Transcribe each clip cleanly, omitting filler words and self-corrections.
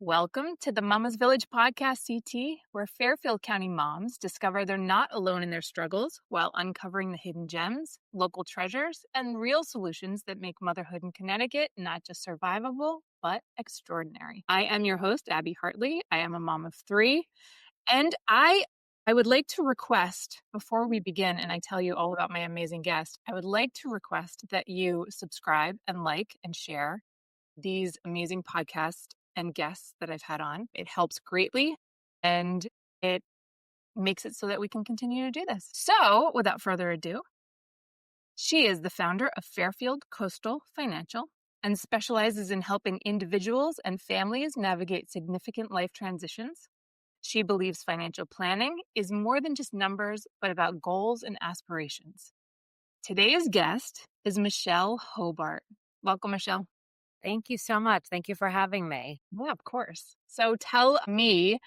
Welcome to the Mama's Village podcast, CT, where Fairfield County moms discover they're not alone in their struggles while uncovering the hidden gems, local treasures, and real solutions that make motherhood in Connecticut not just survivable, but extraordinary. I am your host, Abby Hartley. I am a mom of three, and I would like to request, before we begin and I tell you all about my amazing guest, I would like to request that you subscribe and like and share these amazing podcasts and guests that I've had on. It helps greatly and it makes it so that we can continue to do this. So, without further ado, she is the founder of Fairfield Coastal Financial and specializes in helping individuals and families navigate significant life transitions. She believes financial planning is more than just numbers, but about goals and aspirations. Today's guest is Michelle Hobart. Welcome, Michelle. Thank you so much. Thank you for having me. Yeah, of course. So tell me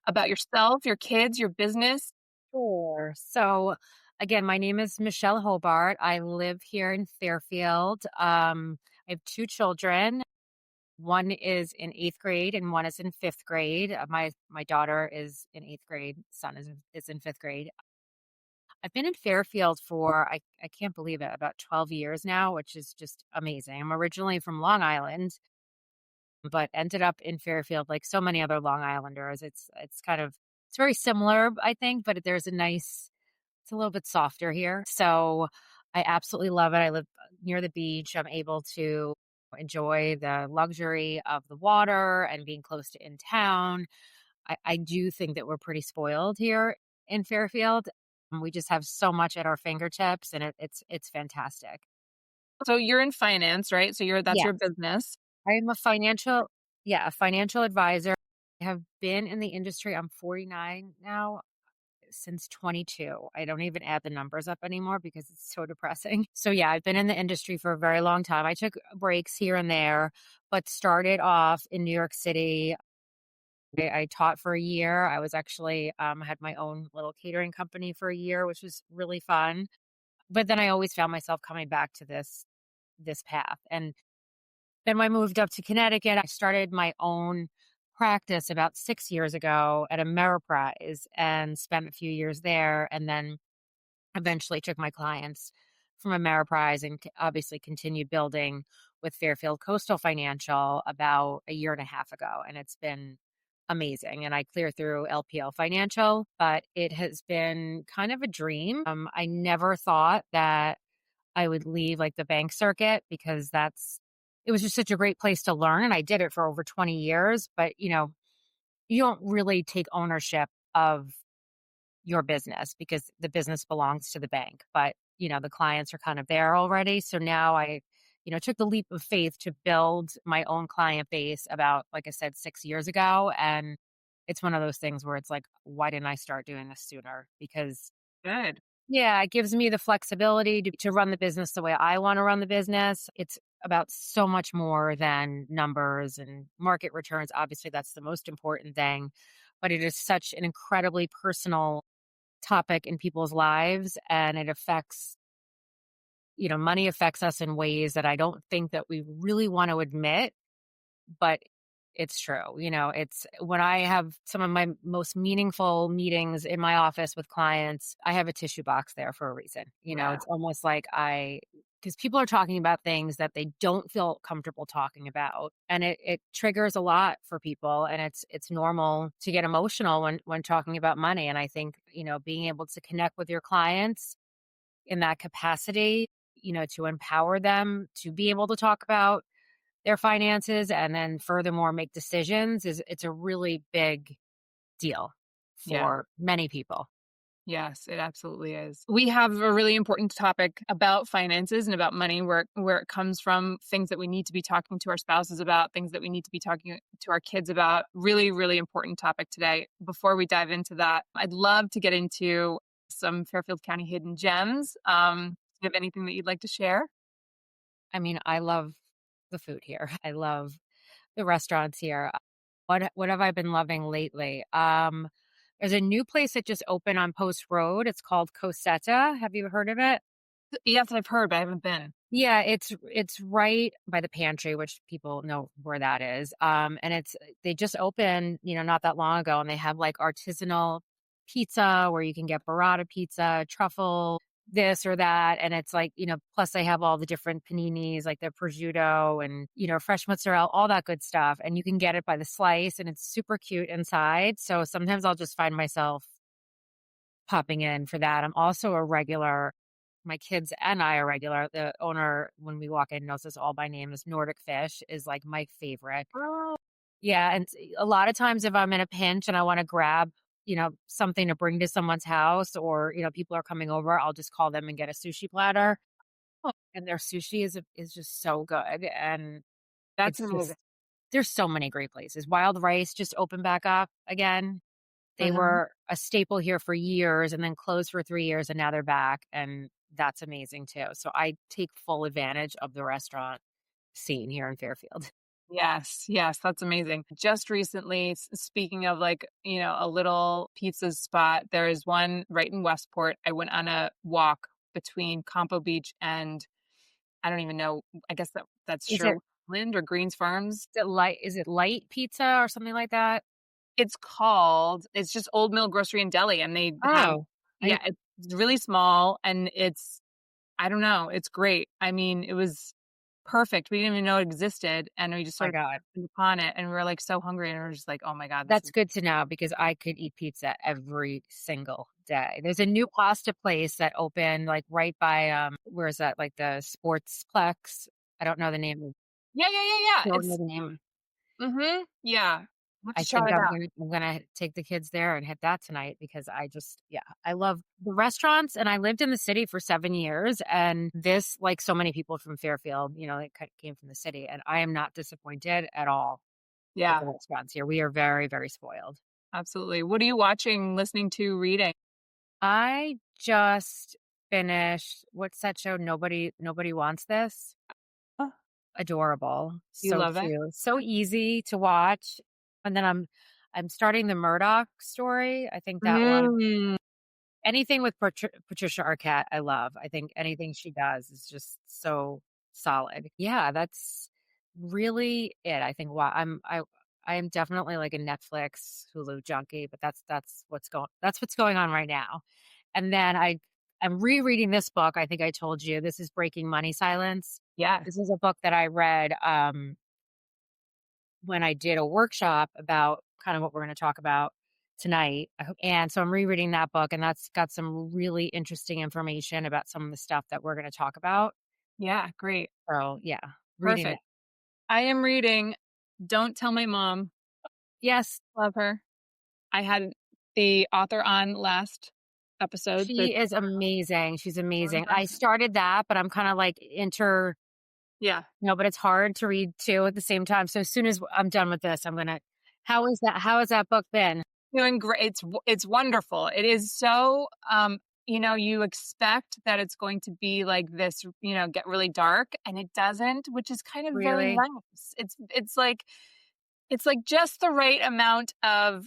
about yourself, your kids, your business. Sure. So, again, my name is Michelle Hobart. I live here in Fairfield. I have two children. One is in eighth grade and one is in fifth grade. My daughter is in eighth grade. Son is in fifth grade. I've been in Fairfield for I can't believe it, about 12 years now, which is just amazing. I'm originally from Long Island, but ended up in Fairfield like so many other Long Islanders. It's very similar, I think, but it's a little bit softer here. So I absolutely love it. I live near the beach. I'm able to enjoy the luxury of the water and being close to in town. I do think that we're pretty spoiled here in Fairfield. We just have so much at our fingertips, and it's fantastic. So you're in finance, right? So that's Yeah. your business. I'm a financial advisor. I have been in the industry. I'm 49 now, since 22. I don't even add the numbers up anymore because it's so depressing. So yeah, I've been in the industry for a very long time. I took breaks here and there, but started off in New York City. I taught for a year. I was actually had my own little catering company for a year, which was really fun. But then I always found myself coming back to this path. And then when I moved up to Connecticut, I started my own practice about 6 years ago at Ameriprise and spent a few years there. And then eventually took my clients from Ameriprise and obviously continued building with Fairfield Coastal Financial about a year and a half ago. And it's been amazing. And I clear through LPL Financial, but it has been kind of a dream. I never thought that I would leave like the bank circuit because it was just such a great place to learn. And I did it for over 20 years, but you don't really take ownership of your business because the business belongs to the bank, but the clients are kind of there already. So now I took the leap of faith to build my own client base about, like I said, 6 years ago. And it's one of those things where it's like, why didn't I start doing this sooner? Because Good. yeah, it gives me the flexibility to run the business the way I want to run the business. It's about so much more than numbers and market returns. Obviously, that's the most important thing, but it is such an incredibly personal topic in people's lives, and it affects, money affects us in ways that I don't think that we really want to admit, but it's true. It's when I have some of my most meaningful meetings in my office with clients, I have a tissue box there for a reason. Yeah. It's almost like because people are talking about things that they don't feel comfortable talking about. And it triggers a lot for people. And it's normal to get emotional when talking about money. And I think, being able to connect with your clients in that capacity, to empower them to be able to talk about their finances and then furthermore make decisions it's a really big deal Yeah. for many people. Yes, it absolutely is. We have a really important topic about finances and about money, where it comes from, things that we need to be talking to our spouses about, things that we need to be talking to our kids about. Really, really important topic today. Before we dive into that, I'd love to get into some Fairfield County hidden gems. Do you have anything that you'd like to share? I mean, I love the food here. I love the restaurants here. What have I been loving lately? There's a new place that just opened on Post Road. It's called Cosetta. Have you heard of it? Yes, I've heard, but I haven't been. Yeah, it's right by the pantry, which people know where that is. And they just opened, not that long ago, and they have like artisanal pizza where you can get burrata pizza, truffle, this or that, and it's like, plus they have all the different paninis, like the prosciutto and fresh mozzarella, all that good stuff, and you can get it by the slice, and it's super cute inside. So sometimes I'll just find myself popping in for that. I'm also a regular. My kids and I are regular. The owner, when we walk in, knows us all by name. This Nordic Fish is like my favorite. Oh. Yeah, and a lot of times if I'm in a pinch and I want to grab, something to bring to someone's house, or people are coming over, I'll just call them and get a sushi platter. And their sushi is just so good, and That's it's amazing. just there's so many great places. Wild Rice just opened back up again. They Mhm. were a staple here for years and then closed for 3 years, and now they're back, and that's amazing too. So I take full advantage of the restaurant scene here in Fairfield. Yes, yes, that's amazing. Just recently, speaking of like, a little pizza spot, there is one right in Westport. I went on a walk between Campo Beach and I don't even know, I guess that's Is it Sherwood or Greens Farms. is it light pizza or something like that? It's just Old Mill Grocery and Deli, and they have, Oh, I yeah, it's really small and I don't know, it's great. I mean, it was perfect. We didn't even know it existed, and we just my sort of god. stumbled upon it, and we were, like, so hungry, and we were just like, "Oh my god, this That's is." good to know because I could eat pizza every single day. There's a new pasta place that opened, like, right by, where is that? Like, the Sportsplex? I don't know the name of Yeah, yeah, yeah, yeah, don't know the name. yeah. I'll have to I try think it out. I'm gonna take the kids there and hit that tonight because I love the restaurants, and I lived in the city for 7 years, and this, like so many people from Fairfield, they came from the city, and I am not disappointed at all with Yeah, the restaurants here. We are very, very spoiled. absolutely. What are you watching, listening to, reading? I just finished what's that show? Nobody Wants This? Oh, Adorable. you So love it? cute. So easy to watch. And then I'm starting the Murdoch story. I think that one. Mm, Anything with Patricia Arquette, I love. I think anything she does is just so solid. Yeah, that's really it. I think I am definitely like a Netflix, Hulu junkie, but that's what's going on right now. And then I'm rereading this book. I think I told you this is Breaking Money Silence. This yes. is a book that I read when I did a workshop about kind of what we're going to talk about tonight. And so I'm rereading that book, and that's got some really interesting information about some of the stuff that we're going to talk about. Yeah, great. So, yeah, reading that. Perfect. I am reading Don't Tell My Mom. Yes, Love her. I had the author on last episode, so she is amazing. She's amazing. uh-huh. I started that, but I'm kind of like Yeah. but it's hard to read two at the same time. So as soon as I'm done with this, I'm going to, how has that book been? Doing great. It's wonderful. It is so, you expect that it's going to be like this, get really dark, and it doesn't, which is kind of very Really? nice. It's like just the right amount of,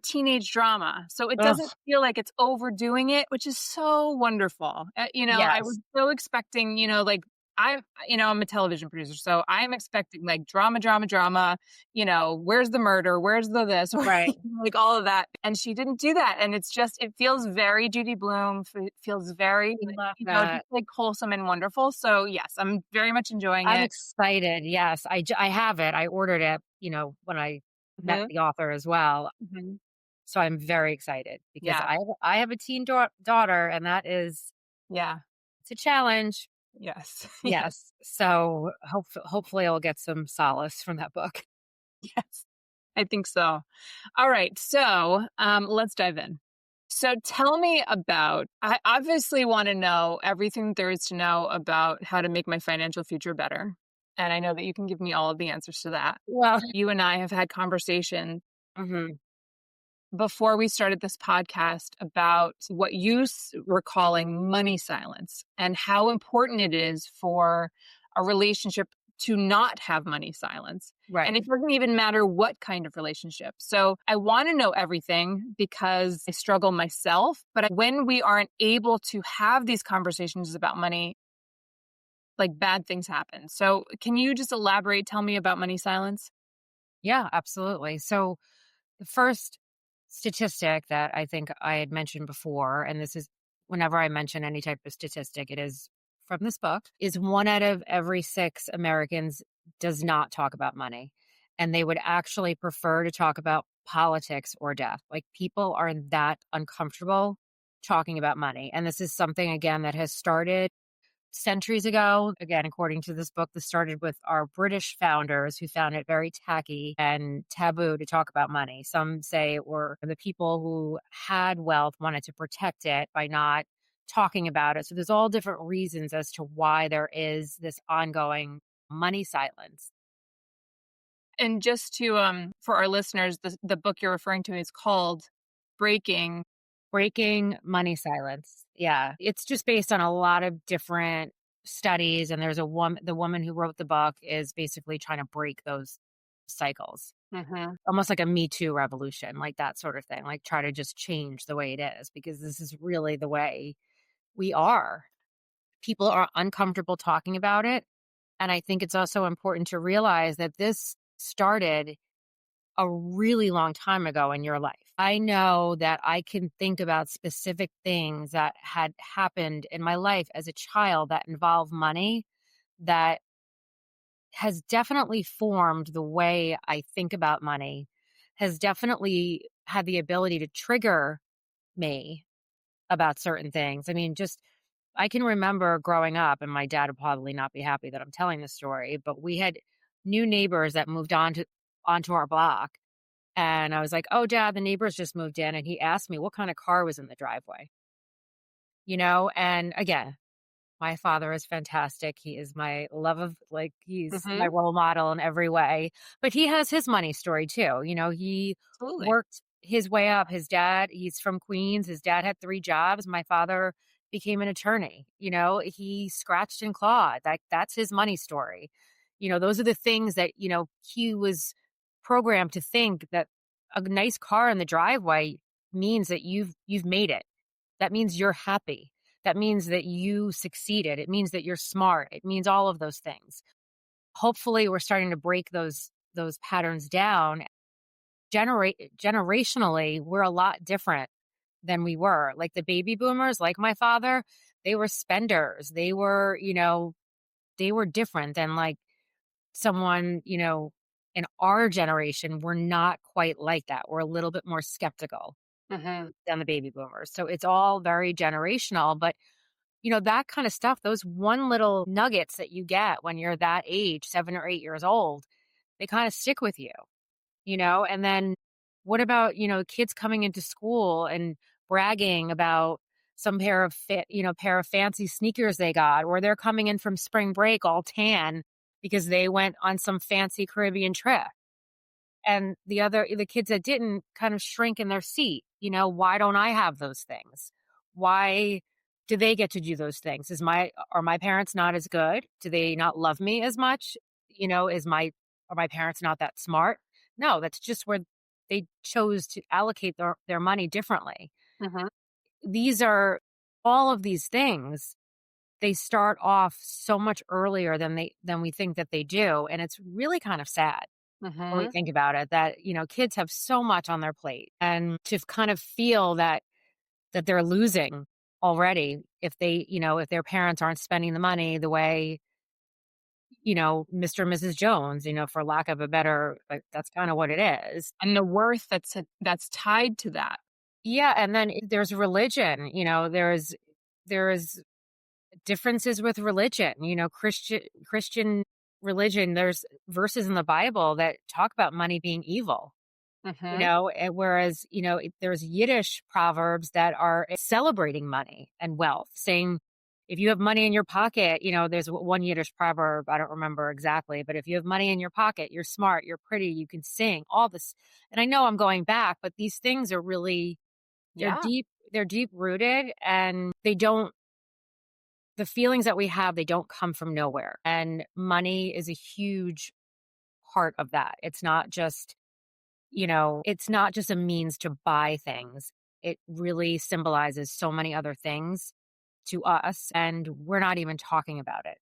teenage drama. So it Ugh, doesn't feel like it's overdoing it, which is so wonderful. I was yes. so expecting, like I'm a television producer, so I'm expecting like drama, drama, drama, where's the murder? Where's the this? Right. Like all of that. And she didn't do that. And it feels very Judy Blume, feels very, I love just that. like wholesome and wonderful. So yes, I'm very much enjoying I'm it. excited. Yes, I have it. I ordered it, when I met Mhm, the author as well. mhm. So I'm very excited because Yeah. I have a teen daughter, and that is Yeah. it's a challenge. Yes. Yes. Yes. So hopefully I'll get some solace from that book. Yes. I think so. All right. So let's dive in. So tell me I obviously want to know everything there is to know about how to make my financial future better. And I know that you can give me all of the answers to that. Well, You and I have had conversation mhm. before we started this podcast about what you were calling money silence and how important it is for a relationship to not have money silence. And Right. it doesn't even matter what kind of relationship. So I want to know everything because I struggle myself. But when we aren't able to have these conversations about money, like bad things happen. So can you just elaborate? Tell me about money silence. Yeah, absolutely. So the first statistic that I think I had mentioned before, and this is whenever I mention any type of statistic, it is from this book, is one out of every six Americans does not talk about money. And they would actually prefer to talk about politics or death. Like people are that uncomfortable talking about money. And this is something, again, that has started centuries ago. Again, according to this book, this started with our British founders who found it very tacky and taboo to talk about money. Some say it were the people who had wealth wanted to protect it by not talking about it. So there's all different reasons as to why there is this ongoing money silence. And just to for our listeners, the book you're referring to is called Breaking. Breaking money silence. Yeah. It's just based on a lot of different studies. And there's the woman who wrote the book is basically trying to break those cycles, Mhm. almost like a Me Too revolution, like that sort of thing, like try to just change the way it is, because this is really the way we are. People are uncomfortable talking about it. And I think it's also important to realize that this started a really long time ago in your life. I know that I can think about specific things that had happened in my life as a child that involve money that has definitely formed the way I think about money, has definitely had the ability to trigger me about certain things. I mean, just I can remember growing up, and my dad would probably not be happy that I'm telling this story, but we had new neighbors that moved onto our block. And I was like, "Oh, dad, the neighbors just moved in." And he asked me what kind of car was in the driveway, And again, my father is fantastic. He is my love of, like, he's my Mhm. role model in every way. But he has his money story too. He Absolutely. worked his way up. He's from Queens. His dad had three jobs. My father became an attorney. He scratched and clawed. That's his money story. Those are the things that, he was programmed to think that a nice car in the driveway means that you've made it. That means you're happy. That means that you succeeded. It means that you're smart. It means all of those things. Hopefully, we're starting to break those patterns down. Generationally, we're a lot different than we were. Like the baby boomers, like my father, they were spenders. They were different than like someone, in our generation. We're not quite like that. We're a little bit more skeptical Mhm. than the baby boomers. So it's all very generational, but that kind of stuff, those one little nuggets that you get when you're that age, 7 or 8 years old, they kind of stick with you. And then what about, kids coming into school and bragging about some pair of fancy sneakers they got, or they're coming in from spring break all tan because they went on some fancy Caribbean trip. And the kids that didn't kind of shrink in their seat. Why don't I have those things? Why do they get to do those things? Are my parents not as good? Do they not love me as much? Are my parents not that smart? No, that's just where they chose to allocate their money differently. Mhm. These are all of these things, they start off so much earlier than we think that they do. And it's really kind of sad when we Mhm. think about it, that kids have so much on their plate, and to kind of feel that they're losing already if their parents aren't spending the money the way Mr. and Mrs. Jones, for lack of a better, like, that's kind of what it is. And the worth that's tied to that. Yeah. And then there's religion. There's differences with religion. Christian religion, there's verses in the Bible that talk about money being evil. Mhm. And whereas, there's Yiddish proverbs that are celebrating money and wealth, saying, if you have money in your pocket, there's one Yiddish proverb, I don't remember exactly, but if you have money in your pocket, you're smart, you're pretty, you can sing, all this. And I know I'm going back, but these things are really, Yeah. they're deep rooted, and they don't the feelings that we have, they don't come from nowhere. And money is a huge part of that. It's not just, it's not just a means to buy things. It really symbolizes so many other things to us, and we're not even talking about it.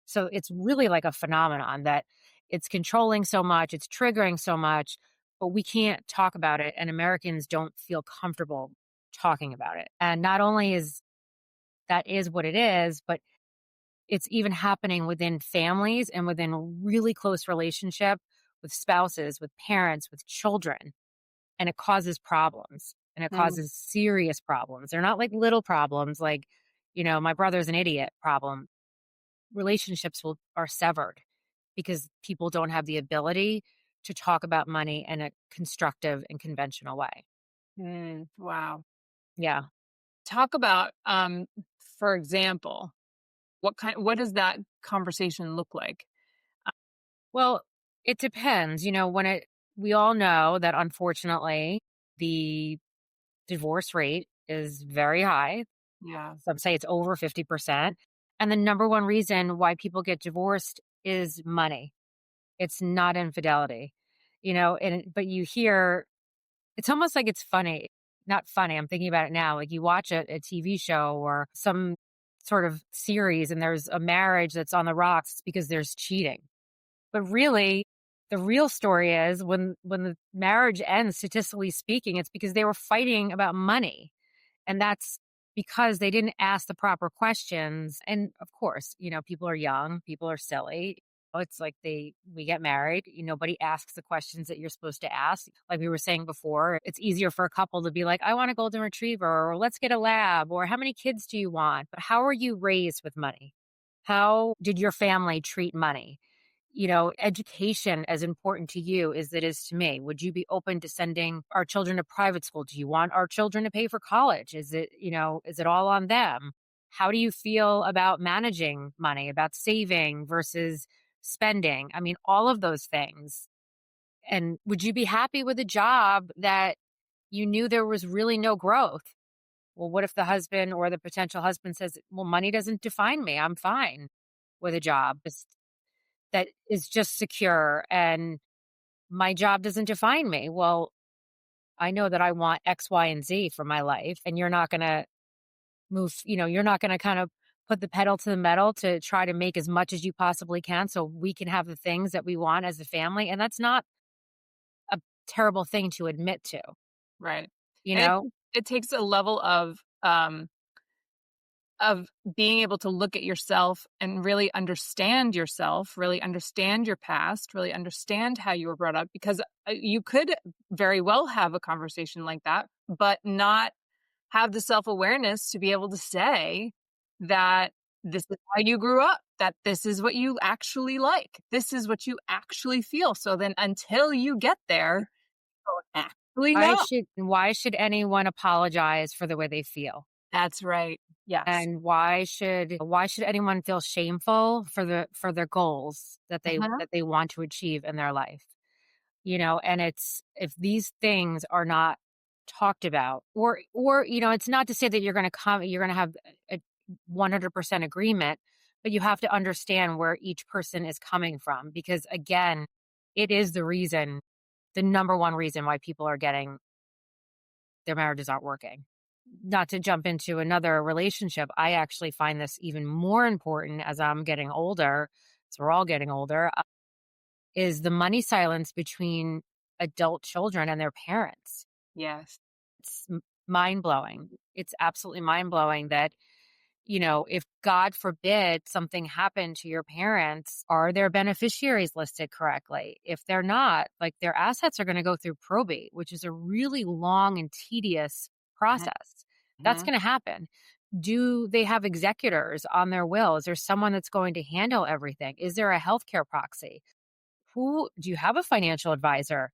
So it's really like a phenomenon that it's controlling so much, it's triggering so much, but we can't talk about it. And Americans don't feel comfortable talking about it. And not only is what it is, but it's even happening within families and within a really close relationship with spouses, with parents, with children. And it causes problems, and it Mm, causes serious problems. They're not like little problems like, my brother's an idiot problem. Relationships are severed because people don't have the ability to talk about money in a constructive and conventional way. wow. Yeah. Talk about, for example, what does that conversation look like? Well, it depends. We all know that unfortunately the divorce rate is very high. Yeah. Some say it's over 50%. And the number one reason why people get divorced is money. It's not infidelity. But you hear it's almost like it's funny. Not funny. I'm thinking about it now. Like you watch a TV show or some sort of series and there's a marriage that's on the rocks because there's cheating. But really, the real story is when the marriage ends, statistically speaking, it's because they were fighting about money. And that's because they didn't ask the proper questions. And of course, people are young, people are silly. It's like we get married, nobody asks the questions that you're supposed to ask. Like we were saying before, it's easier for a couple to be like, I want a golden retriever, or let's get a lab, or how many kids do you want? But how are you raised with money? How did your family treat money? Education as important to you as it is to me. Would you be open to sending our children to private school? Do you want our children to pay for college? Is it all on them? How do you feel about managing money, about saving versus spending? I mean, all of those things. And would you be happy with a job that you knew there was really no growth? Well, what if the husband or the potential husband says, well, money doesn't define me. I'm fine with a job that is just secure and my job doesn't define me. Well, I know that I want X, Y, and Z for my life. And you're not going to you're not going to kind of put the pedal to the metal to try to make as much as you possibly can so we can have the things that we want as a family. And that's not a terrible thing to admit to, Right. you And know? it takes a level of being able to look at yourself and really understand yourself, really understand your past, really understand how you were brought up, because you could very well have a conversation like that, but not have the self-awareness to be able to say that this is how you grew up, that this is what you actually like, this is what you actually feel. So then until you get there, you don't actually know. Why should anyone apologize for the way they feel? That's right. Yes. And why should anyone feel shameful for their goals that they Uh-huh. that they want to achieve in their life? And it's if these things are not talked about or it's not to say that you're going to have a 100% agreement, but you have to understand where each person is coming from because again, it is the number one reason why people are getting their marriages aren't working. Not to jump into another relationship, I actually find this even more important as I'm getting older. So we're all getting older. Is the money silence between adult children and their parents. Yes. It's mind blowing. It's absolutely mind blowing that, if God forbid something happened to your parents, are their beneficiaries listed correctly? If they're not, like their assets are going to go through probate, which is a really long and tedious process. That's Mhm. going to happen. Do they have executors on their will? Is there someone that's going to handle everything? Is there a healthcare proxy? Who do you have a financial advisor?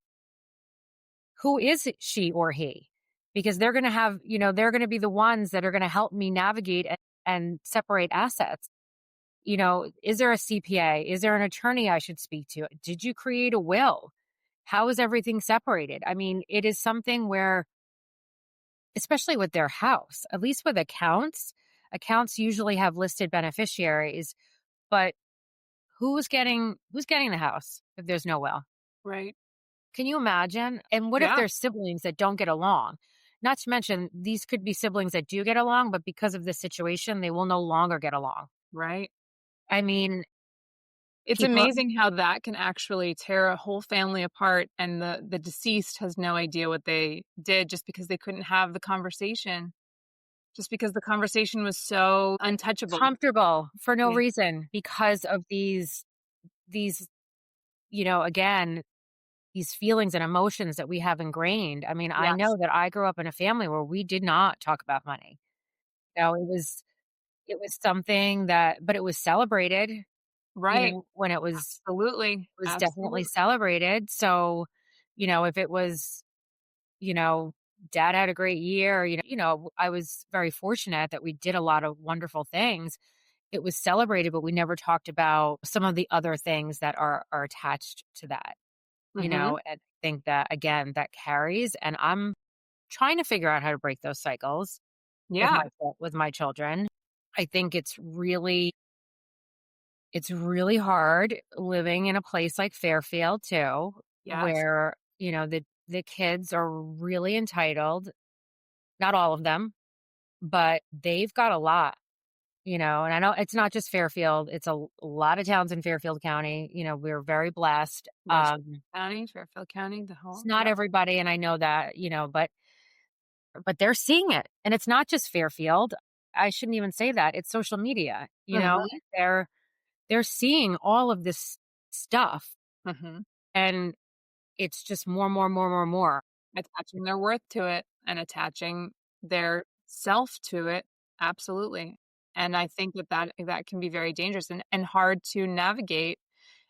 Who is she or he? Because they're going to be the ones that are going to help me navigate and separate assets. Is there a CPA? Is there an attorney I should speak to? Did you create a will? How is everything separated? I mean, it is something where, especially with their house, at least with accounts, accounts usually have listed beneficiaries, but who's getting the house if there's no will? Right. Can you imagine? And what if Yeah. there's siblings that don't get along? Not to mention, these could be siblings that do get along, but because of this situation, they will no longer get along. Right. I mean, It's people amazing how that can actually tear a whole family apart, and the deceased has no idea what they did just because they couldn't have the conversation, just because the conversation was so untouchable. comfortable for no Yeah. reason because of these, again, these feelings and emotions that we have ingrained. I mean, I Yes. know that I grew up in a family where we did not talk about money. It was something that but it was celebrated, Right. when Absolutely. it was definitely Absolutely. celebrated. So, if it was, you know, dad had a great year, I was very fortunate that we did a lot of wonderful things. It was celebrated, but we never talked about some of the other things that are attached to that, Mhm. and I think that again, that carries, and I'm trying to figure out how to break those cycles Yeah. with my children. I think it's really hard living in a place like Fairfield too, Yes. where, the kids are really entitled. Not all of them, but they've got a lot, and I know it's not just Fairfield, it's a lot of towns in Fairfield County. We're very blessed. Westchester County, Fairfield County, the It's whole not yep. everybody, and I know that, but they're seeing it. And it's not just Fairfield. I shouldn't even say that. It's social media, Mhm. they're seeing all of this stuff, Mhm. and it's just more, more, more, more, more. Attaching their worth to it and attaching their self to it. Absolutely. And I think that can be very dangerous and hard to navigate,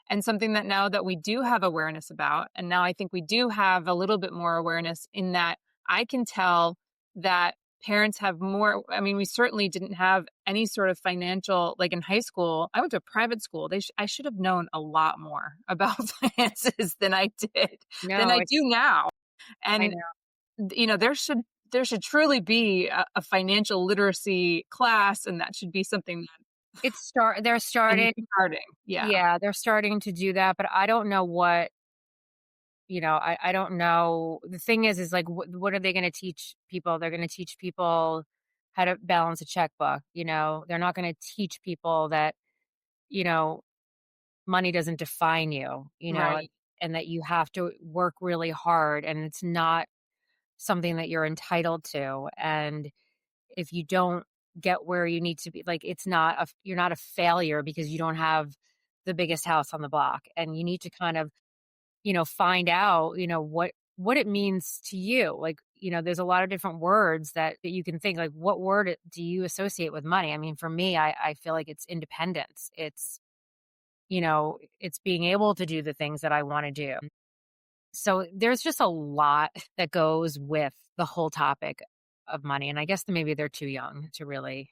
and something that now that we do have awareness about, and now I think we do have a little bit more awareness in that I can tell that parents have more. I mean, we certainly didn't have any sort of financial, like in high school. I went to a private school. I should have known a lot more about finances than I did, than No, I do now. I And know. there should truly be a financial literacy class, and that should be something that They're and starting. starting. Yeah. Yeah, they're starting to do that, but I don't know I don't know. The thing is like, what are they going to teach people? They're going to teach people how to balance a checkbook. They're not going to teach people that, you know, money doesn't define you, Right. and that you have to work really hard and it's not something that you're entitled to. And if you don't get where you need to be, like, you're not a failure because you don't have the biggest house on the block. And you need to kind of, find out, what it means to you. Like, there's a lot of different words that you can think, like, what word do you associate with money? I mean, for me, I feel like it's independence. It's being able to do the things that I want to do. So there's just a lot that goes with the whole topic of money. And I guess that maybe they're too young to really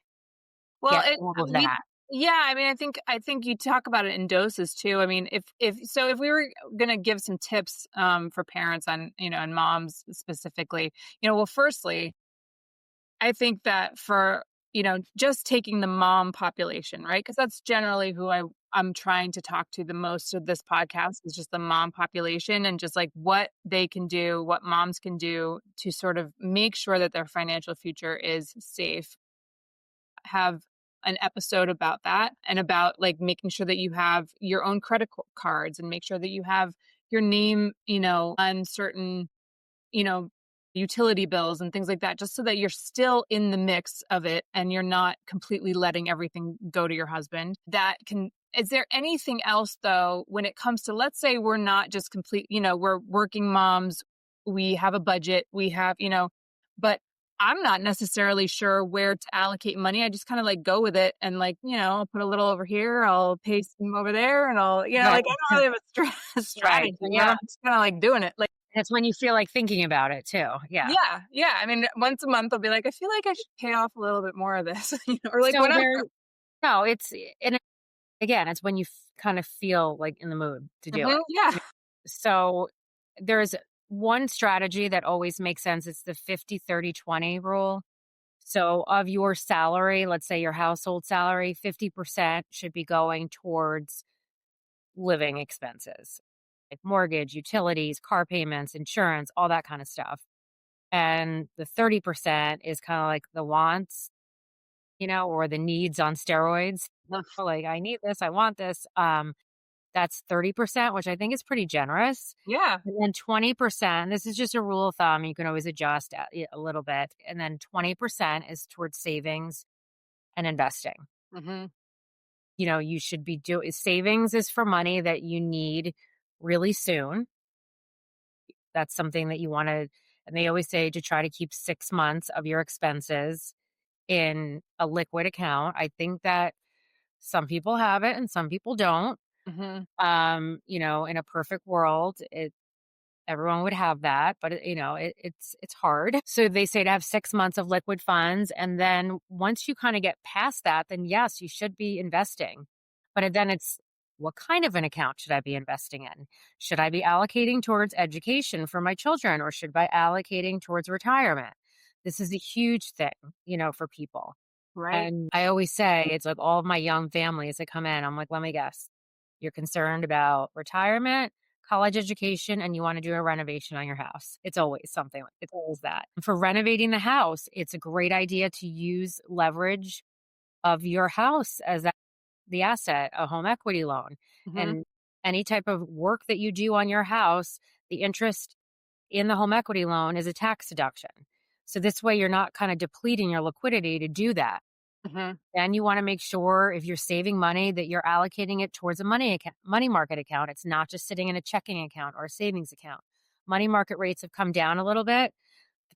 Well, get all of we that. yeah, I mean, I think you talk about it in doses too. I mean, if we were gonna give some tips, for parents on, and moms specifically, well, firstly, I think that for, just taking the mom population, right? Because that's generally who I'm trying to talk to the most of this podcast is just the mom population, and just like what they can do, what moms can do to sort of make sure that their financial future is safe. Have an episode about that, and about like making sure that you have your own credit cards, and make sure that you have your name, on certain, you know, utility bills and things like that, just so that you're still in the mix of it and you're not completely letting everything go to your husband. That can Is there anything else though when it comes to, let's say we're not just complete, we're working moms, we have a budget, we have, but I'm not necessarily sure where to allocate money. I just kind of like go with it, and like, I'll put a little over here, I'll pay some over there, and I'll, Right. like I don't really have a Right. strategy, but Yeah. I'm just kind of like doing it. Like, It's when you feel like thinking about it too. Yeah. yeah, yeah. I mean, once a month, I'll be like, I feel like I should pay off a little bit more of this, or like So whatever. there, no, again, it's when you kind of feel like in the mood to do it. Yeah. So there's one strategy that always makes sense. It's the 50-30-20 rule. So of your salary, let's say your household salary, 50% should be going towards living expenses, like mortgage, utilities, car payments, insurance, all that kind of stuff. And the 30% is kind of like the wants, or the needs on steroids. Like, I need this, I want this. That's 30%, which I think is pretty generous. Yeah. And then 20%, this is just a rule of thumb. You can always adjust a little bit. And then 20% is towards savings and investing. Mhm. You should be doing savings is for money that you need really soon. That's something that you want to, and they always say to try to keep 6 months of your expenses in a liquid account. I think that some people have it and some people don't. Mhm. In a perfect world, everyone would have that, but it's hard. So they say to have 6 months of liquid funds, and then once you kind of get past that, then yes, you should be investing. But then it's what kind of an account should I be investing in? Should I be allocating towards education for my children, or should I be allocating towards retirement? This is a huge thing, for people. Right. And I always say, it's like all of my young families that come in, I'm like, let me guess. You're concerned about retirement, college education, and you want to do a renovation on your house. It's always something. It's always that. For renovating the house, it's a great idea to use leverage of your house as the asset, a home equity loan. Mhm. And any type of work that you do on your house, the interest in the home equity loan is a tax deduction. So this way you're not kind of depleting your liquidity to do that. Mhm. Then you want to make sure if you're saving money that you're allocating it towards a money market account. It's not just sitting in a checking account or a savings account. Money market rates have come down a little bit,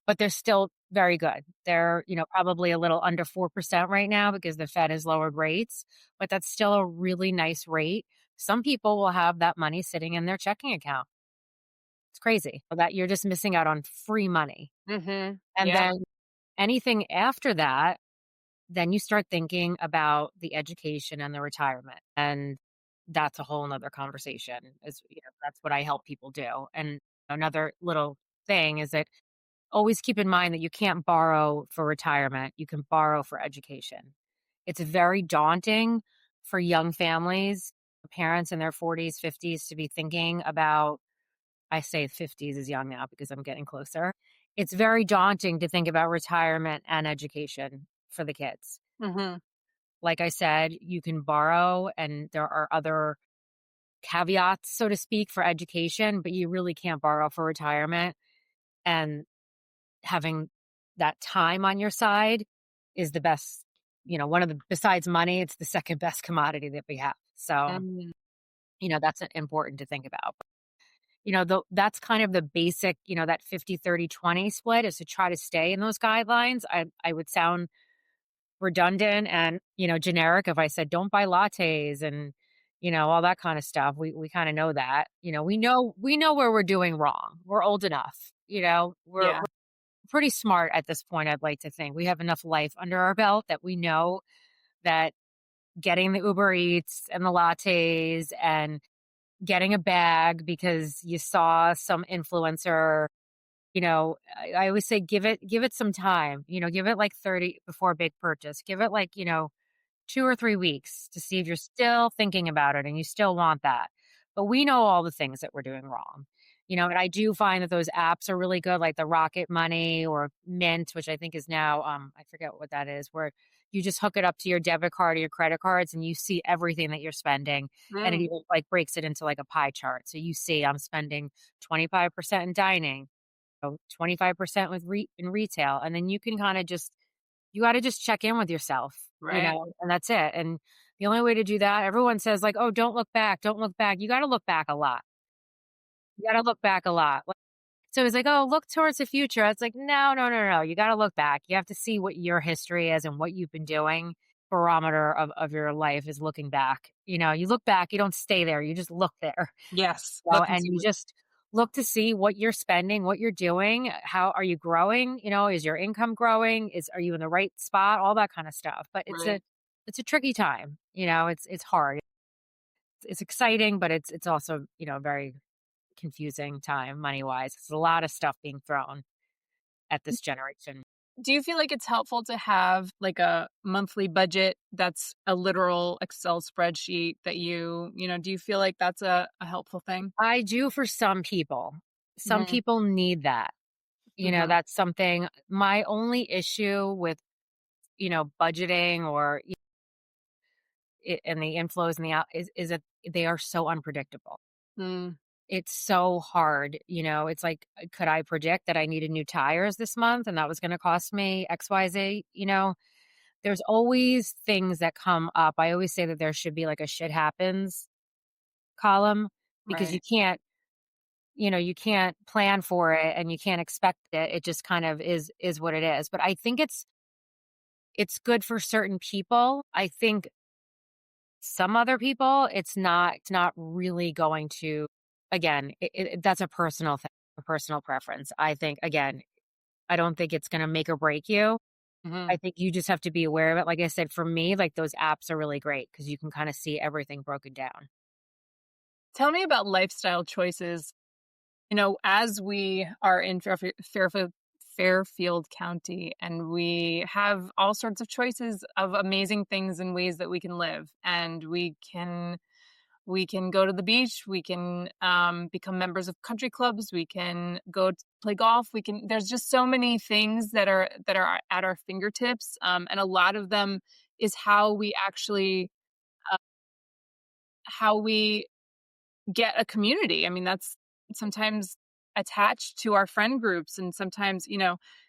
but they're still very good. They're, probably a little under 4% right now because the Fed has lowered rates, but that's still a really nice rate. Some people will have that money sitting in their checking account. It's crazy that you're just missing out on free money. Mhm. And Yeah. then anything after that, then you start thinking about the education and the retirement. And that's a whole nother conversation. That's what I help people do. And another little thing is that always keep in mind that you can't borrow for retirement. You can borrow for education. It's very daunting for young families, parents in their 40s, 50s to be thinking about, I say 50s is young now because I'm getting closer. It's very daunting to think about retirement and education for the kids. Mhm. Like I said, you can borrow, and there are other caveats, so to speak, for education, but you really can't borrow for retirement. And having that time on your side is the best, besides money, it's the second best commodity that we have. So, Mm. that's important to think about. That's kind of the basic, that 50-30-20 split is to try to stay in those guidelines. I would sound redundant and, generic if I said don't buy lattes and, all that kind of stuff. We kind of know that. We know where we're doing wrong. We're old enough. We're Yeah. pretty smart at this point, I'd like to think. We have enough life under our belt that we know that getting the Uber Eats and the lattes and getting a bag because you saw some influencer, I always say give it some time, give it like 30 before a big purchase. Give it like, 2 or 3 weeks to see if you're still thinking about it and you still want that. But we know all the things that we're doing wrong. And I do find that those apps are really good, like the Rocket Money or Mint, which I think is now, I forget what that is, where you just hook it up to your debit card or your credit cards and you see everything that you're spending. And it Mm. even like breaks it into like a pie chart. So you see I'm spending 25% in dining, 25% with in retail. And then you can kind of you got to just check in with yourself, Right. and that's it. And the only way to do that, everyone says like, oh, don't look back, don't look back. You got to look back a lot. You got to look back a lot. So it's like, oh, look towards the future. It's like, no, no, no, no. You got to look back. You have to see what your history is and what you've been doing. Barometer of your life is looking back. You look back, you don't stay there. You just look there. Yes. Look and And see you what. just look to see what you're spending, what you're doing, how are you growing? Is your income growing? Are you in the right spot? All that kind of stuff. But Right. it's a tricky time. It's hard. It's exciting, but it's also, very confusing time money wise. It's a lot of stuff being thrown at this generation. Do you feel like it's helpful to have like a monthly budget that's a literal Excel spreadsheet that do you feel like that's a helpful thing? I do for some people. Some Mhm, people need that. mhm, That's something my only issue with, budgeting or and the inflows and the out is that they are so unpredictable. mm, It's so hard, it's like, could I predict that I needed new tires this month and that was going to cost me XYZ, There's always things that come up. I always say that there should be like a shit happens column because right. you can't plan for it and you can't expect it. It just kind of is what it is. But I think it's good for certain people. I think some other people, it's not really going to, again, that's a personal thing, a personal preference. I think, again, I don't think it's going to make or break you. I Mhm. think you just have to be aware of it. Like I said, for me, like those apps are really great because you can kind of see everything broken down. Tell me about lifestyle choices. As we are in Fairfield County, and we have all sorts of choices of amazing things and ways that we can live, and we can go to the beach, we can become members of country clubs, we can go play golf, we can. There's just so many things that are at our fingertips, and a lot of them is uh, how we get a community. I mean, that's sometimes attached to our friend groups, and sometimes,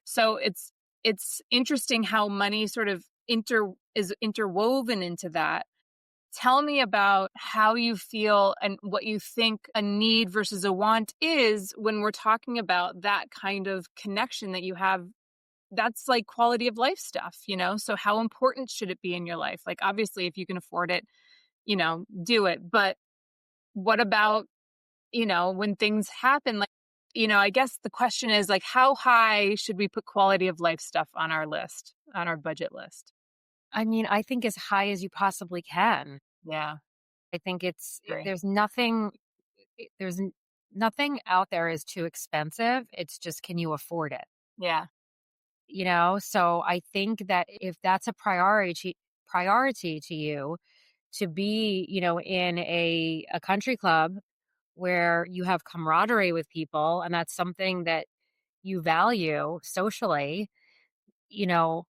so it's interesting how money sort of is interwoven into that. Tell me about how you feel and what you think a need versus a want is when we're talking about that kind of connection that you have. That's like quality of life stuff. So how important should it be in your life? Like, obviously, if you can afford it, do it. But what about when things happen, like, I guess the question is like, how high should we put quality of life stuff on our list, on our budget list? I mean, I think as high as you possibly can. Yeah, I think agree. there's nothing, nothing out there is too expensive. It's just, can you afford it? Yeah. So I think that if that's a priority to you to be, in a country club where you have camaraderie with people and that's something that you value socially, you know,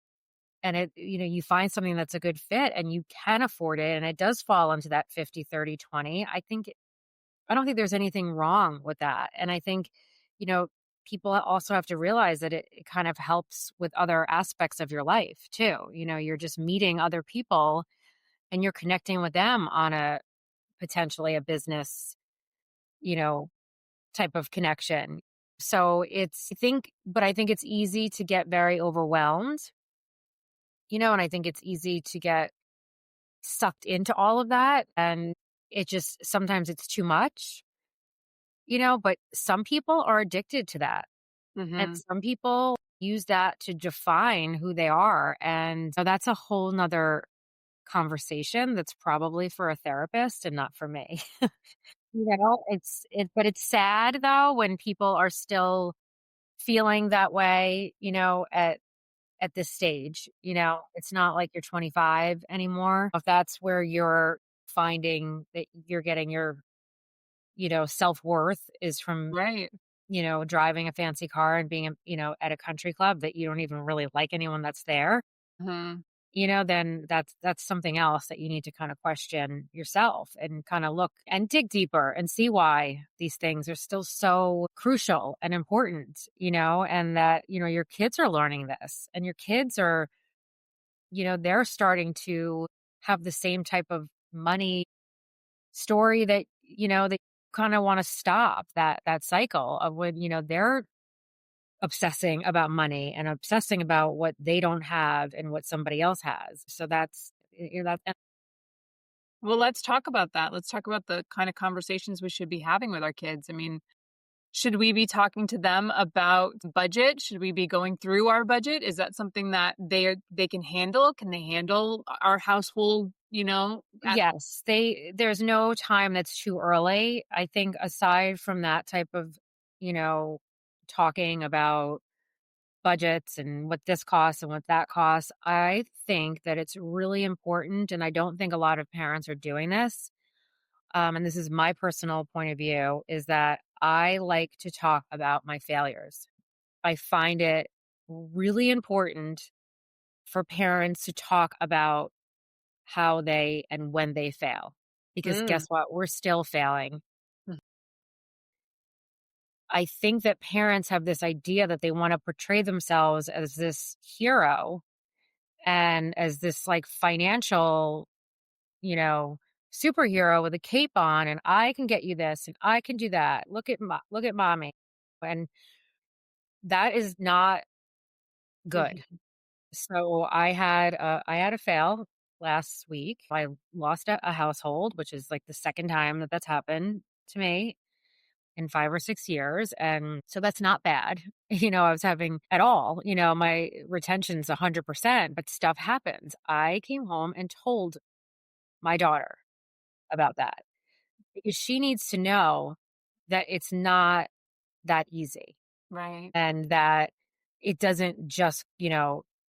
and you find something that's a good fit and you can afford it and it does fall into that 50-30-20. I don't think there's anything wrong with that. And I think, you know, people also have to realize that it kind of helps with other aspects of your life too. You're just meeting other people and you're connecting with them on a potentially a business, you know, type of connection. So but I think it's easy to get very overwhelmed, and I think it's easy to get sucked into all of that. And it just sometimes it's too much, but some people are addicted to that. And Mhm. some people use that to define who they are. And so that's a whole nother conversation that's probably for a therapist and not for me. But it's sad though when people are still feeling that way, at this stage. It's not like you're 25 anymore. If that's where you're finding that you're getting your, self-worth is from, Right. driving a fancy car and being, at a country club that you don't even really like anyone that's there, Mhm. then that's something else that you need to kind of question yourself and kind of look and dig deeper and see why these things are still so crucial and important, and that, your kids are learning this and your kids are, they're starting to have the same type of money story that kind of want to stop that cycle of when, they're obsessing about money and obsessing about what they don't have and what somebody else has. So that's that. Well, let's talk about that. Let's talk about the kind of conversations we should be having with our kids. I mean, should we be talking to them about budget? Should we be going through our budget? Is that something that they can handle? Can they handle our household, at Yes, there's no time that's too early. I think aside from that type of, you know, talking about budgets and what this costs and what that costs. I think that it's really important, and I don't think a lot of parents are doing this. And this is my personal point of view, is that I like to talk about my failures. I find it really important for parents to talk about how they and when they fail. Because guess Mm. what? We're still failing. Mm. I think that parents have this idea that they want to portray themselves as this hero and as this like financial, you know, superhero with a cape on, and I can get you this and I can do that. Look at mommy. And that is not good. Mhm. So I had a fail last week. I lost a household, which is like the second time that that's happened to me in 5 or 6 years, and so that's not bad. I was having at all, my retention's 100%, but stuff happens. I came home and told my daughter about that because she needs to know that it's not that easy Right. and that it doesn't just,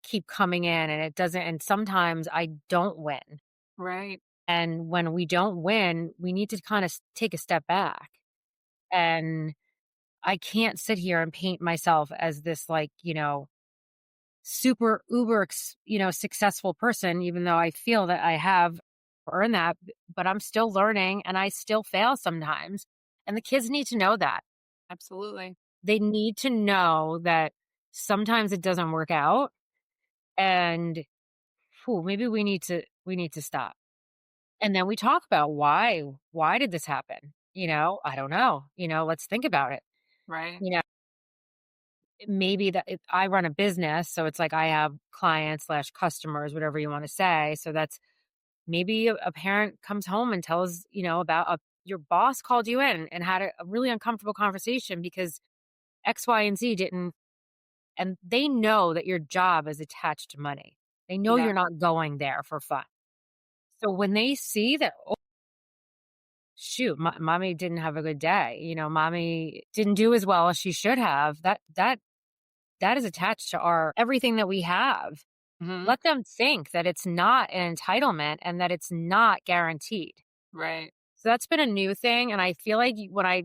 keep coming in, and it doesn't, and sometimes I don't win. Right. And when we don't win, we need to kind of take a step back. And I can't sit here and paint myself as this like, super uber, successful person, even though I feel that I have earned that, but I'm still learning and I still fail sometimes. And the kids need to know that. Absolutely. They need to know that sometimes it doesn't work out, and maybe we need to stop. And then we talk about why did this happen? I don't know. Let's think about it. Right. You know, maybe I run a business, so it's like I have clients slash customers, whatever you want to say. So that's maybe a parent comes home and tells, about your boss called you in and had a really uncomfortable conversation because X, Y, and Z didn't. And they know that your job is attached to money. They know Yeah. you're not going there for fun. So when they see that, oh, shoot, mommy didn't have a good day, mommy didn't do as well as she should have, that is attached to our everything that we have. Hmm. Let them think that it's not an entitlement and that it's not guaranteed. Right. So that's been a new thing. And I feel like when I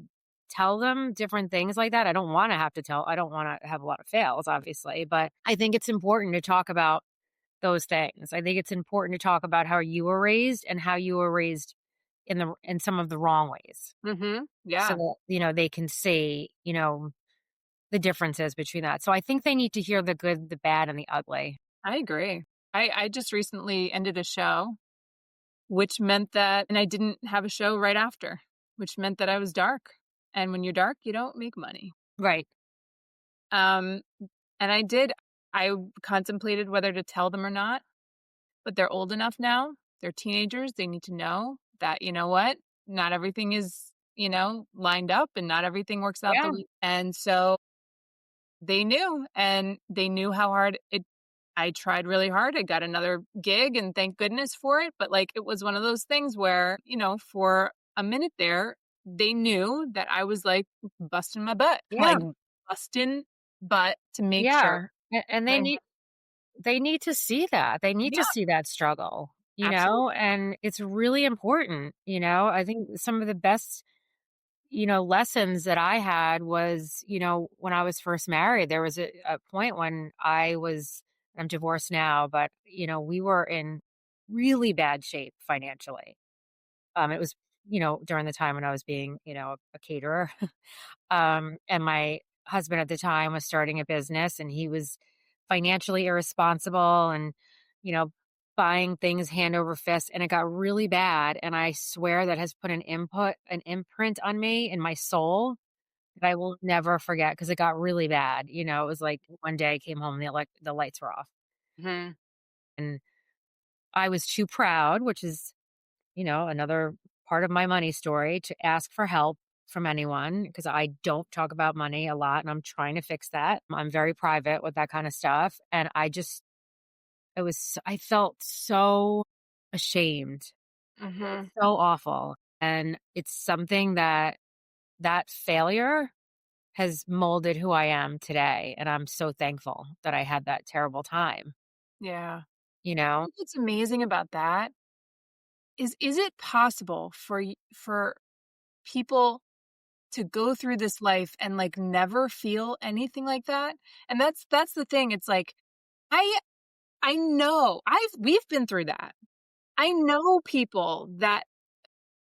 tell them different things like that, I don't want to have to I don't want to have a lot of fails, obviously, but I think it's important to talk about those things. I think it's important to talk about how you were raised and how you were raised in some of the wrong ways. So Yeah. that, they can see, the differences between that. So I think they need to hear the good, the bad, and the ugly. I agree. I just recently ended a show, which meant that, and I didn't have a show right after, which meant that I was dark. And when you're dark, you don't make money. Right. Um, and I contemplated whether to tell them or not, but they're old enough now. They're teenagers. They need to know that, you know what? Not everything is, lined up and not everything works out Yeah. and so they knew, and they knew how hard I tried really hard. I got another gig and thank goodness for it. But like it was one of those things where, for a minute there, they knew that I was like busting my butt, Yeah. like busting butt to make sure Yeah. And that they need to see that. They need to yeah, see that struggle, absolutely. and it's really important. I think some of the best, lessons that I had was, when I was first married, there was a point when I'm divorced now, but, we were in really bad shape financially. It was, during the time when I was being, a caterer. And my husband at the time was starting a business and he was financially irresponsible and, you know, buying things hand over fist, and it got really bad. And I swear that has put an imprint on me in my soul that I will never forget because it got really bad. It was like one day I came home and the lights were off. Mhm. And I was too proud, which is, another part of my money story, to ask for help from anyone because I don't talk about money a lot and I'm trying to fix that. I'm very private with that kind of stuff. And I felt so ashamed, Mhm. so awful. And it's something that failure has molded who I am today, and I'm so thankful that I had that terrible time, Yeah. you know? What's amazing about that is it possible for for people to go through this life and, like, never feel anything like that? And that's the thing, it's like, I I know, we've been through that. I know people that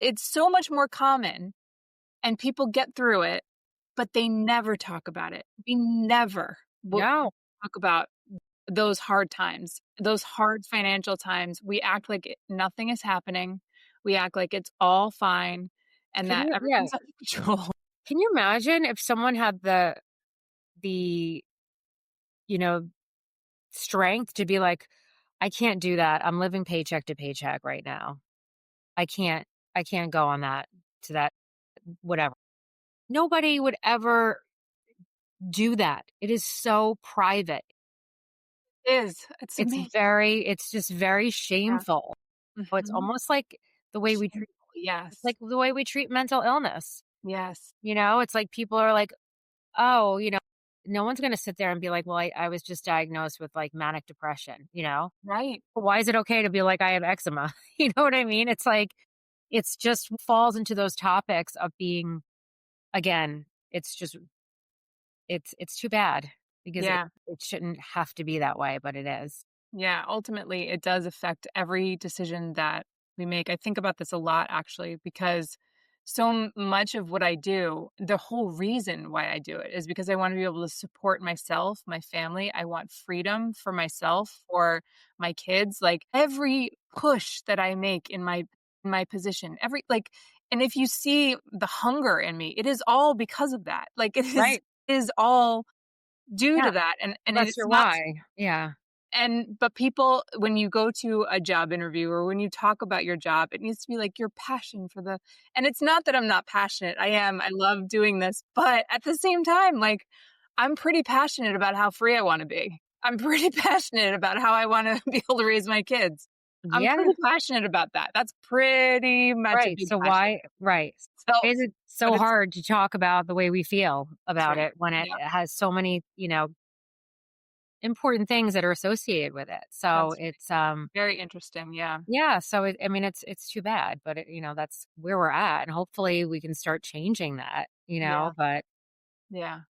it's so much more common and people get through it, but they never talk about it. We never will No, talk about those hard times, those hard financial times. We act like nothing is happening. We act like it's all fine and can that you yeah, everything's under control. can you imagine if someone had the, you know, strength to be like, "I can't do that. I'm living paycheck to paycheck right now. I can't I can't go on that to that whatever." Nobody would ever do that. It is so private. It is. It's amazing. It's just very Yeah. shameful. It's Mhm. almost like the way we treat Shameful, it's yes. like the way we treat mental illness. Yes. It's like people are like, "Oh," no one's gonna sit there and be like, "Well, I was just diagnosed with, like, manic depression," you know? Right. Why is it okay to be like, "I have eczema?" You know what I mean? It's like it's just falls into those topics of being again, it's just it's too bad because Yeah. it shouldn't have to be that way, but it is. Yeah, ultimately, it does affect every decision that we make. I think about this a lot actually because much of what I do, the whole reason why I do it is because I want to be able to support myself, my family. I want freedom for myself, for my kids. Like every push that I make in my position, every like and if you see the hunger in me, it is all because of that. Like Right. it is all due Yeah. to that Well, and that's it's your not why. Yeah. but people when you go to a job interview or when you talk about your job, it needs to be like your passion for the and it's not that I'm not passionate. I am. I love doing this, but at the same time, like I'm pretty passionate about how free I want to be. I'm pretty passionate about how I want to be able to raise my kids. I'm Yeah. pretty passionate about that. That's pretty much a Right. big So passion. why right. So, Why is it but so hard to talk about the way we feel it's about right. it when it Yeah, has so many, important things that are associated with it? So that's it's very interesting. Yeah. yeah, so I mean it's too bad, but that's where we're at and hopefully we can start changing that, Yeah. but Yeah.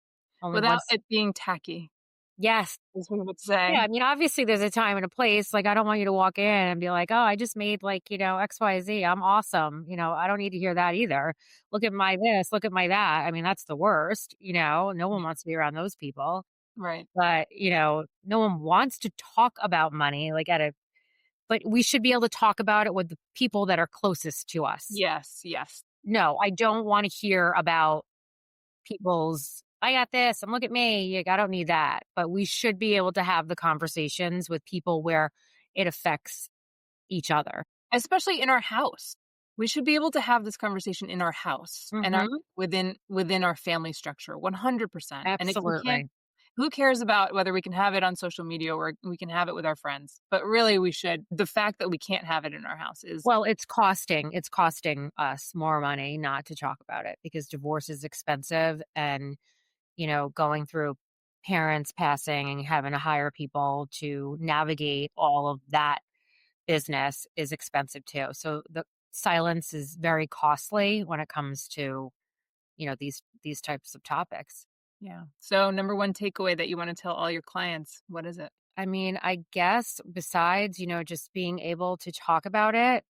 only Without once it being tacky, yes. as we would Yeah, say. I mean, obviously there's a time and a place. Like, I don't want you to walk in and be like, "Oh, I just made like, XYZ. I'm awesome." I don't need to hear that either. Look at my this, look at my that. I mean, that's the worst. No one wants to be around those people. Right. But, no one wants to talk about money but we should be able to talk about it with the people that are closest to us. Yes, yes. No, I don't want to hear about people's I got this and look at me. Like, I don't need that. But we should be able to have the conversations with people where it affects each other. Especially in our house. We should be able to have this conversation in our house and our Hmm. within our family structure, 100%. And if we can't Absolutely. who cares about whether we can have it on social media or we can have it with our friends? But really we should. The fact that we can't have it in our house is Well, it's costing us more money not to talk about it because divorce is expensive and, going through parents passing and having to hire people to navigate all of that business is expensive too. So the silence is very costly when it comes to, these types of topics. yeah. So number one takeaway that you want to tell all your clients, what is it? I mean, I guess besides, just being able to talk about it,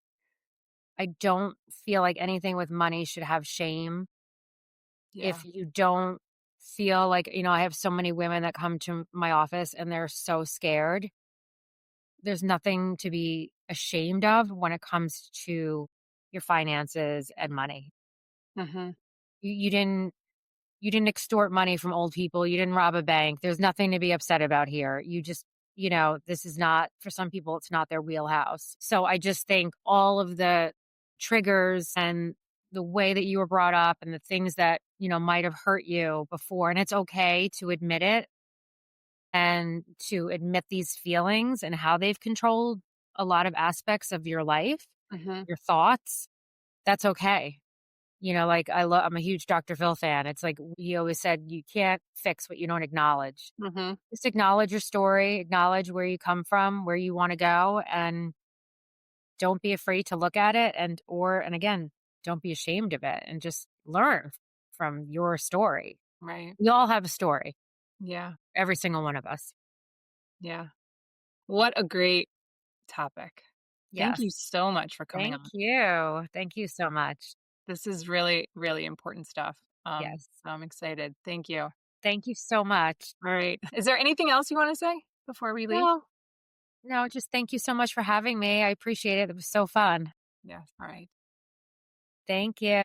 I don't feel like anything with money should have shame. Yeah. If you don't feel like, I have so many women that come to my office and they're so scared. There's nothing to be ashamed of when it comes to your finances and money. Mhm. You didn't extort money from old people. You didn't rob a bank. There's nothing to be upset about here. You just, this is not, for some people, it's not their wheelhouse. So I just think all of the triggers and the way that you were brought up and the things that, might have hurt you before, and it's okay to admit it and to admit these feelings and how they've controlled a lot of aspects of your life, Mhm. your thoughts. That's okay. Like I'm a huge Dr. Phil fan. It's like he always said, you can't fix what you don't acknowledge. Mhm. Just acknowledge your story, acknowledge where you come from, where you want to go, and don't be afraid to look at it and again, don't be ashamed of it and just learn from your story. Right. We all have a story, Yeah. every single one of us. Yeah. What a great topic. Thank Yes. you so much for coming Thank on. you. Thank you so much. This is really, really important stuff. Yes. So I'm excited. Thank you. Thank you so much. All right. Is there anything else you want to say before we leave? No, no, just thank you so much for having me. I appreciate it. It was so fun. Yeah. All right. Thank you.